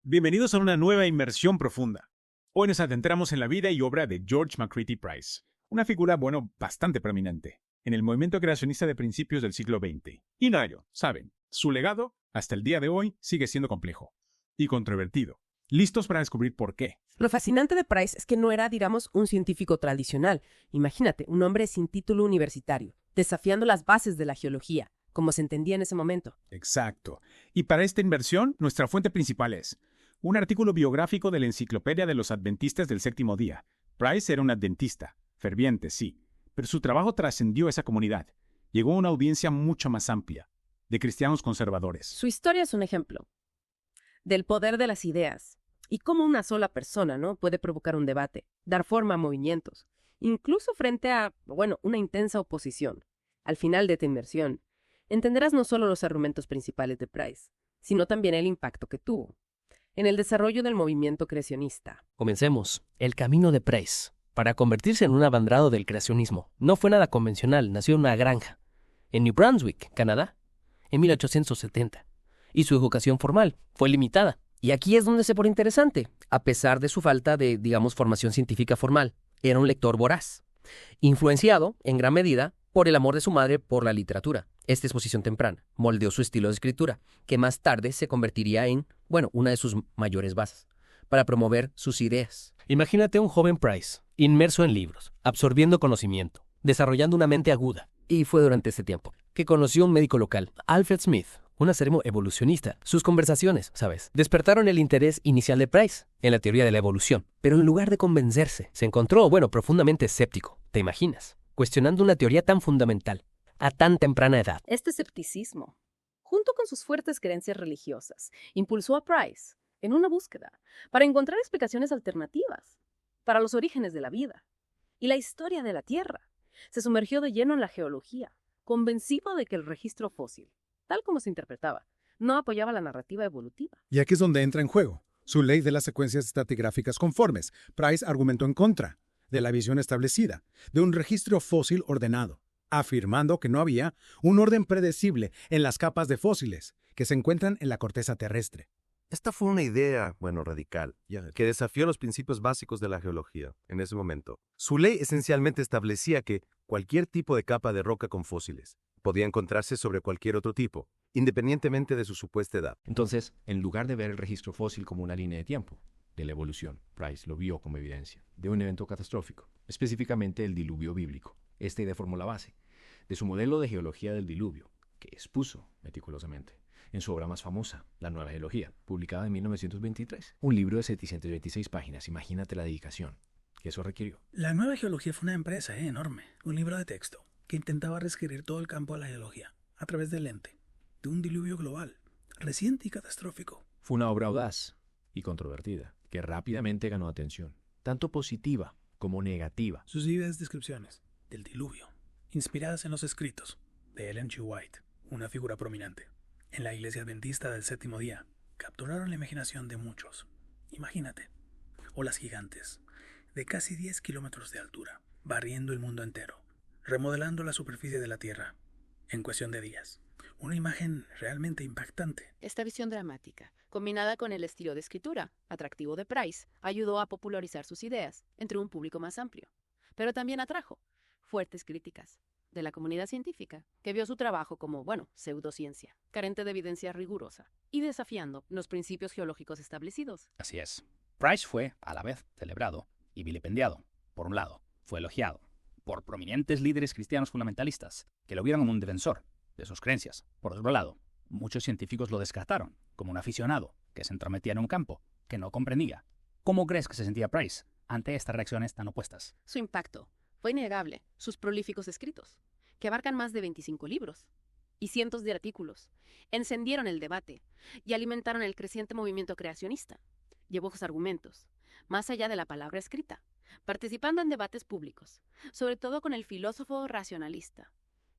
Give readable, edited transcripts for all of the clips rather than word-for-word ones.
Bienvenidos a una nueva inmersión profunda. Hoy nos adentramos en la vida y obra de George McCready Price, una figura, bastante prominente en el movimiento creacionista de principios del siglo XX. Y no ello, saben, su legado, hasta el día de hoy, sigue siendo complejo y controvertido. ¿Listos para descubrir por qué? Lo fascinante de Price es que no era, digamos, un científico tradicional. Imagínate, un hombre sin título universitario, desafiando las bases de la geología, como se entendía en ese momento. Exacto. Y para esta inversión, nuestra fuente principal es un artículo biográfico de la Enciclopedia de los Adventistas del Séptimo Día. Price era un adventista, ferviente, sí, pero su trabajo trascendió esa comunidad. Llegó a una audiencia mucho más amplia, de cristianos conservadores. Su historia es un ejemplo del poder de las ideas y cómo una sola persona, ¿no?, puede provocar un debate, dar forma a movimientos, incluso frente a, una intensa oposición. Al final de esta inmersión, entenderás no solo los argumentos principales de Price, sino también el impacto que tuvo en el desarrollo del movimiento creacionista. Comencemos. El camino de Price para convertirse en un abanderado del creacionismo no fue nada convencional. Nació en una granja en New Brunswick, Canadá, en 1870, y su educación formal fue limitada. Y aquí es donde se pone interesante. A pesar de su falta de, formación científica formal, era un lector voraz, influenciado, en gran medida, por el amor de su madre por la literatura. Esta exposición temprana moldeó su estilo de escritura, que más tarde se convertiría en, una de sus mayores bases, para promover sus ideas. Imagínate un joven Price, inmerso en libros, absorbiendo conocimiento, desarrollando una mente aguda. Y fue durante ese tiempo que conoció a un médico local, Alfred Smith, un acérrimo evolucionista. Sus conversaciones, despertaron el interés inicial de Price en la teoría de la evolución. Pero en lugar de convencerse, se encontró, profundamente escéptico. ¿Te imaginas? Cuestionando una teoría tan fundamental, a tan temprana edad. Este escepticismo, junto con sus fuertes creencias religiosas, impulsó a Price en una búsqueda para encontrar explicaciones alternativas para los orígenes de la vida y la historia de la Tierra. Se sumergió de lleno en la geología, convencido de que el registro fósil, tal como se interpretaba, no apoyaba la narrativa evolutiva. Y aquí es donde entra en juego su ley de las secuencias estratigráficas conformes. Price argumentó en contra de la visión establecida de un registro fósil ordenado, afirmando que no había un orden predecible en las capas de fósiles que se encuentran en la corteza terrestre. Esta fue una idea, radical, que desafió los principios básicos de la geología en ese momento. Su ley esencialmente establecía que cualquier tipo de capa de roca con fósiles podía encontrarse sobre cualquier otro tipo, independientemente de su supuesta edad. Entonces, en lugar de ver el registro fósil como una línea de tiempo de la evolución, Price lo vio como evidencia de un evento catastrófico, específicamente el diluvio bíblico. Esta idea formó la base de su modelo de geología del diluvio, que expuso meticulosamente en su obra más famosa, La Nueva Geología, publicada en 1923. Un libro de 726 páginas. Imagínate la dedicación que eso requirió. La Nueva Geología fue una empresa enorme, un libro de texto que intentaba reescribir todo el campo de la geología a través del lente de un diluvio global, reciente y catastrófico. Fue una obra audaz y controvertida, que rápidamente ganó atención, tanto positiva como negativa. Sus vividas descripciones del diluvio, inspiradas en los escritos de Ellen G. White, una figura prominente en la Iglesia Adventista del Séptimo Día, capturaron la imaginación de muchos. Imagínate, olas gigantes de casi 10 kilómetros de altura, barriendo el mundo entero, remodelando la superficie de la Tierra en cuestión de días. Una imagen realmente impactante. Esta visión dramática, combinada con el estilo de escritura atractivo de Price, ayudó a popularizar sus ideas entre un público más amplio, pero también atrajo fuertes críticas de la comunidad científica, que vio su trabajo como, pseudociencia, carente de evidencia rigurosa y desafiando los principios geológicos establecidos. Así es. Price fue, a la vez, celebrado y vilipendiado. Por un lado, fue elogiado por prominentes líderes cristianos fundamentalistas, que lo vieron como un defensor de sus creencias. Por otro lado, muchos científicos lo descartaron como un aficionado que se entrometía en un campo que no comprendía. ¿Cómo crees que se sentía Price ante estas reacciones tan opuestas? Su impacto fue innegable. Sus prolíficos escritos, que abarcan más de 25 libros y cientos de artículos, encendieron el debate y alimentaron el creciente movimiento creacionista. Llevó sus argumentos más allá de la palabra escrita, participando en debates públicos, sobre todo con el filósofo racionalista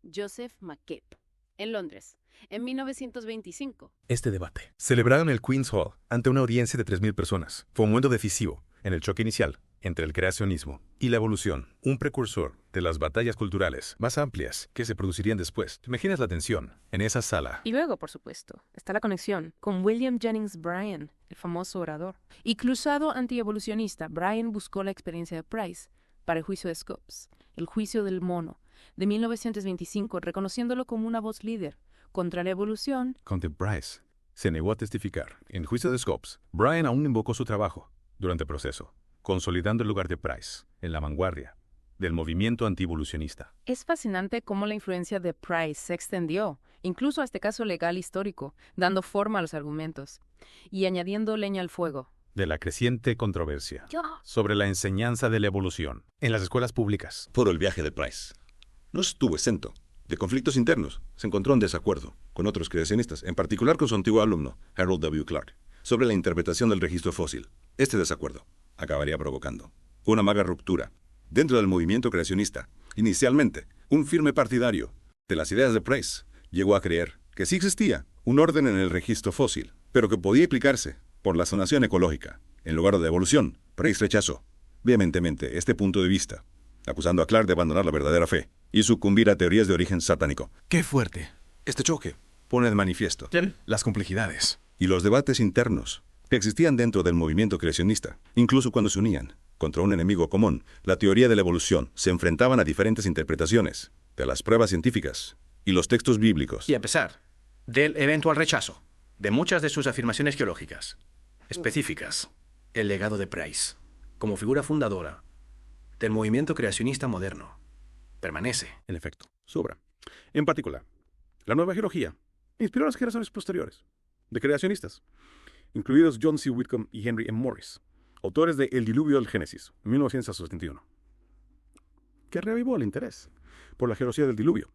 Joseph McCabe, en Londres, en 1925. Este debate, celebrado en el Queen's Hall ante una audiencia de 3.000 personas, fue un momento decisivo en el choque inicial entre el creacionismo y la evolución, un precursor de las batallas culturales más amplias que se producirían después. ¿Te imaginas la tensión en esa sala? Y luego, por supuesto, está la conexión con William Jennings Bryan, el famoso orador. Y cruzado antievolucionista, Bryan buscó la experiencia de Price para el juicio de Scopes, el juicio del mono, de 1925, reconociéndolo como una voz líder contra la evolución. Conde Price se negó a testificar. En el juicio de Scopes, Bryan aún invocó su trabajo durante el proceso, consolidando el lugar de Price en la vanguardia del movimiento antievolucionista. Es fascinante cómo la influencia de Price se extendió, incluso a este caso legal histórico, dando forma a los argumentos y añadiendo leña al fuego. De la creciente controversia sobre la enseñanza de la evolución en las escuelas públicas. Por el viaje de Price. No estuvo exento de conflictos internos. Se encontró en desacuerdo con otros creacionistas, en particular con su antiguo alumno, Harold W. Clark, sobre la interpretación del registro fósil. Este desacuerdo acabaría provocando una amarga ruptura dentro del movimiento creacionista. Inicialmente, un firme partidario de las ideas de Price llegó a creer que sí existía un orden en el registro fósil, pero que podía explicarse por la zonación ecológica. En lugar de evolución, Price rechazó vehementemente este punto de vista, acusando a Clark de abandonar la verdadera fe y sucumbir a teorías de origen satánico. ¡Qué fuerte! Este choque pone de manifiesto las complejidades y los debates internos que existían dentro del movimiento creacionista, incluso cuando se unían contra un enemigo común. La teoría de la evolución se enfrentaban a diferentes interpretaciones de las pruebas científicas y los textos bíblicos. Y a pesar del eventual rechazo de muchas de sus afirmaciones geológicas específicas, el legado de Price, como figura fundadora del movimiento creacionista moderno, permanece. En efecto, su obra. En particular, la nueva geología inspiró a las generaciones posteriores de creacionistas, incluidos John C. Whitcomb y Henry M. Morris, autores de El diluvio del Génesis, en 1971, que reavivó el interés por la geología del diluvio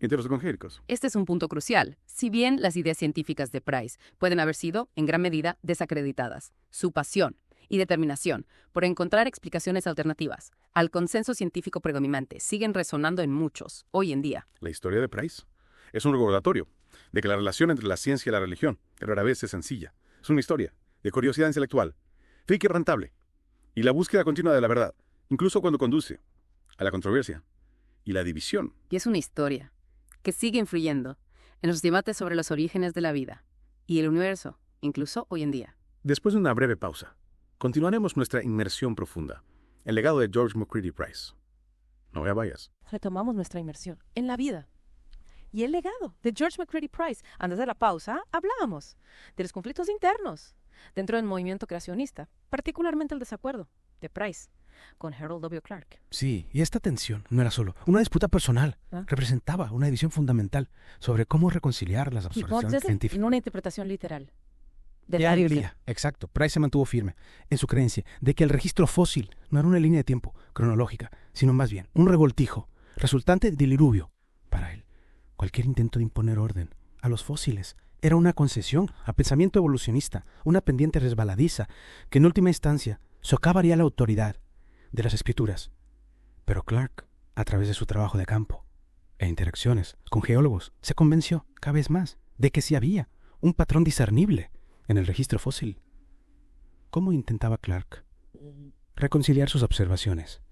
entre los evangélicos. Este es un punto crucial. Si bien las ideas científicas de Price pueden haber sido, en gran medida, desacreditadas, su pasión y determinación por encontrar explicaciones alternativas al consenso científico predominante siguen resonando en muchos, hoy en día. La historia de Price es un recordatorio de que la relación entre la ciencia y la religión rara vez es sencilla. Es una historia de curiosidad intelectual, fe quebrantable, y la búsqueda continua de la verdad, incluso cuando conduce a la controversia y la división. Y es una historia que sigue influyendo en los debates sobre los orígenes de la vida y el universo, incluso hoy en día. Después de una breve pausa, continuaremos nuestra inmersión profunda, el legado de George McCready Price. No vayas. Retomamos nuestra inmersión en la vida y el legado de George McCready Price. Antes de la pausa, hablábamos de los conflictos internos dentro del movimiento creacionista, particularmente el desacuerdo de Price con Harold W. Clark. Sí, y esta tensión no era solo una disputa personal, representaba una división fundamental sobre cómo reconciliar las observaciones científicas. En una interpretación literal. Exacto. Price se mantuvo firme en su creencia de que el registro fósil no era una línea de tiempo cronológica, sino más bien un revoltijo resultante del diluvio. Para él, cualquier intento de imponer orden a los fósiles era una concesión a pensamiento evolucionista, una pendiente resbaladiza que en última instancia socavaría la autoridad de las escrituras. Pero Clark, a través de su trabajo de campo e interacciones con geólogos, se convenció cada vez más de que sí había un patrón discernible en el registro fósil. ¿Cómo intentaba Clark reconciliar sus observaciones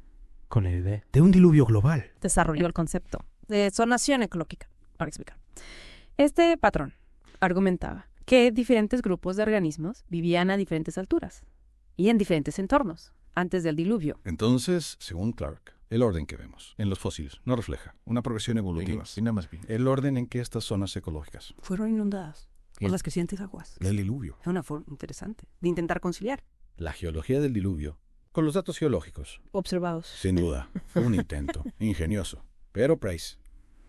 con la idea de un diluvio global? Desarrolló el concepto de zonación ecológica. Para explicar. Este patrón argumentaba que diferentes grupos de organismos vivían a diferentes alturas y en diferentes entornos antes del diluvio. Entonces, según Clark, el orden que vemos en los fósiles no refleja una progresión evolutiva. El orden en que estas zonas ecológicas fueron inundadas por las crecientes aguas. El diluvio. Es una forma interesante de intentar conciliar. La geología del diluvio, con los datos geológicos observados. Sin duda, fue un intento ingenioso. Pero Price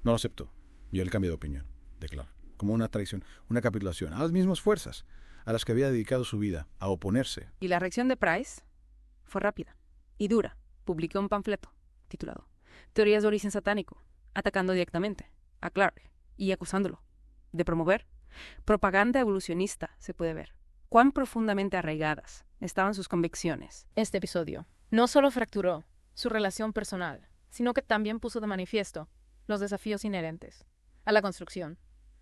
no lo aceptó. Vio el cambio de opinión de Clark como una traición, una capitulación a las mismas fuerzas a las que había dedicado su vida a oponerse. Y la reacción de Price fue rápida y dura. Publicó un panfleto titulado Teorías de origen satánico, atacando directamente a Clark y acusándolo de promover propaganda evolucionista. Se puede ver cuán profundamente arraigadas estaban sus convicciones. Este episodio no solo fracturó su relación personal, sino que también puso de manifiesto los desafíos inherentes a la construcción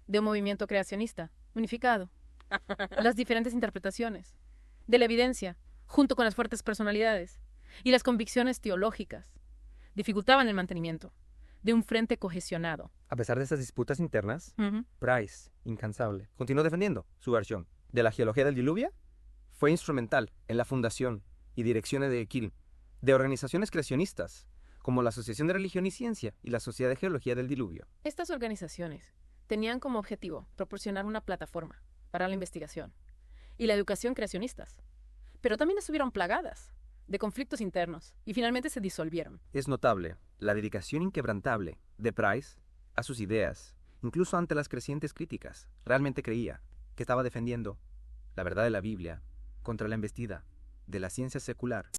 de un movimiento creacionista unificado. Las diferentes interpretaciones de la evidencia, junto con las fuertes personalidades y las convicciones teológicas dificultaban el mantenimiento de un frente cohesionado. A pesar de estas disputas internas, Price, incansable, continuó defendiendo su versión de la geología del diluvio. Fue instrumental en la fundación y dirección de Keele, de organizaciones creacionistas, como la Asociación de Religión y Ciencia y la Sociedad de Geología del Diluvio. Estas organizaciones tenían como objetivo proporcionar una plataforma para la investigación y la educación creacionistas, pero también estuvieron plagadas de conflictos internos y finalmente se disolvieron. Es notable la dedicación inquebrantable de Price a sus ideas, incluso ante las crecientes críticas. Realmente creía que estaba defendiendo la verdad de la Biblia contra la embestida de la ciencia secular